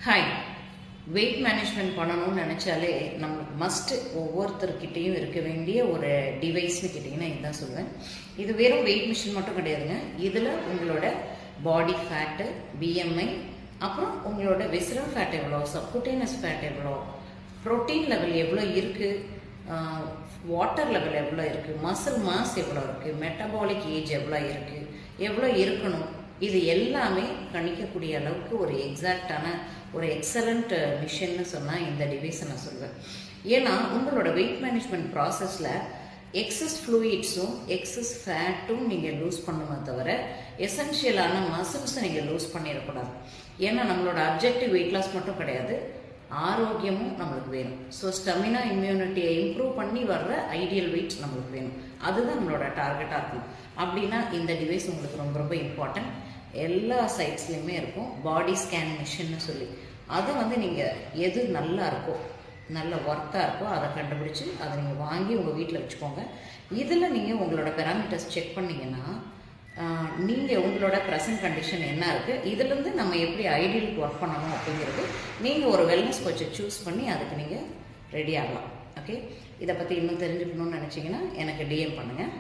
Hi. Wait management பண்ணணும்னு நினச்சாலே நம்மளுக்கு must ஒவ்வொருத்தர்கிட்டையும் இருக்க வேண்டிய ஒரு டிவைஸ்னு கேட்டிங்கன்னா இதுதான் சொல்லுவேன். இது வெறும் வெயிட் மிஷின் மட்டும் கிடையாதுங்க. இதில் உங்களோட பாடி ஃபேட்டு, பிஎம்ஐ, அப்புறம் உங்களோட விசரல் ஃபேட் எவ்வளோ, சப்குட்டேனஸ் ஃபேட் எவ்வளோ, ப்ரோட்டீன் லெவல் எவ்வளோ இருக்குது, வாட்டர் லெவல் எவ்வளோ இருக்குது, மசில் மாஸ் எவ்வளோ இருக்குது, மெட்டபாலிக் ஏஜ் எவ்வளோ இருக்கணும், இது எல்லாமே கணிக்கக்கூடிய அளவுக்கு ஒரு எக்ஸாக்டான ஒரு எக்ஸலண்ட் மிஷின்னு சொன்னால் இந்த டிவைஸை நான் சொல்வேன். ஏன்னா உங்களோட வெயிட் மேனேஜ்மெண்ட் ப்ராசஸில் எக்ஸஸ் ஃப்ளூயிட்ஸும் எக்ஸஸ் ஃபேட்டும் நீங்கள் லூஸ் பண்ணுமே தவிர எசென்ஷியலான மசில்ஸை நீங்கள் லூஸ் பண்ணிடக்கூடாது. ஏன்னா நம்மளோட அப்ஜெக்டிவ் வெயிட் லாஸ் மட்டும் கிடையாது, ஆரோக்கியமும் நம்மளுக்கு வேணும். ஸோ ஸ்டெமினா இம்யூனிட்டியை இம்ப்ரூவ் பண்ணி வர்ற ஐடியல் வெயிட் நம்மளுக்கு வேணும். அதுதான் நம்மளோட டார்கெட்டாக இருக்கும். அப்படின்னா இந்த டிவைஸ் உங்களுக்கு ரொம்ப ரொம்ப இம்பார்ட்டன்ட். எல்லா சைட்ஸ்லையுமே இருக்கும் பாடி ஸ்கேன் மிஷின்னு சொல்லி. அதை நீங்கள் எது நல்லா இருக்கோ, நல்ல ஒர்த்தாக இருக்கோ அதை கண்டுபிடிச்சி அதை நீங்கள் வாங்கி உங்கள் வீட்டில் வச்சுக்கோங்க. இதில் நீங்கள் உங்களோட பெராமீட்டர்ஸ் செக் பண்ணிங்கன்னா நீங்கள் உங்களோட ப்ரெசன்ட் கண்டிஷன் என்ன இருக்குது, இதுலேருந்து நம்ம எப்படி ஐடியலுக்கு ஒர்க் பண்ணணும் அப்படிங்கிறது நீங்கள் ஒரு வெல்னஸ் கோச்சை சூஸ் பண்ணி அதுக்கு நீங்கள் ரெடி ஆகலாம். ஓகே, இதை பற்றி இன்னும் தெரிஞ்சுக்கணும்னு நினச்சிங்கன்னா எனக்கு டிஎம் பண்ணுங்கள்.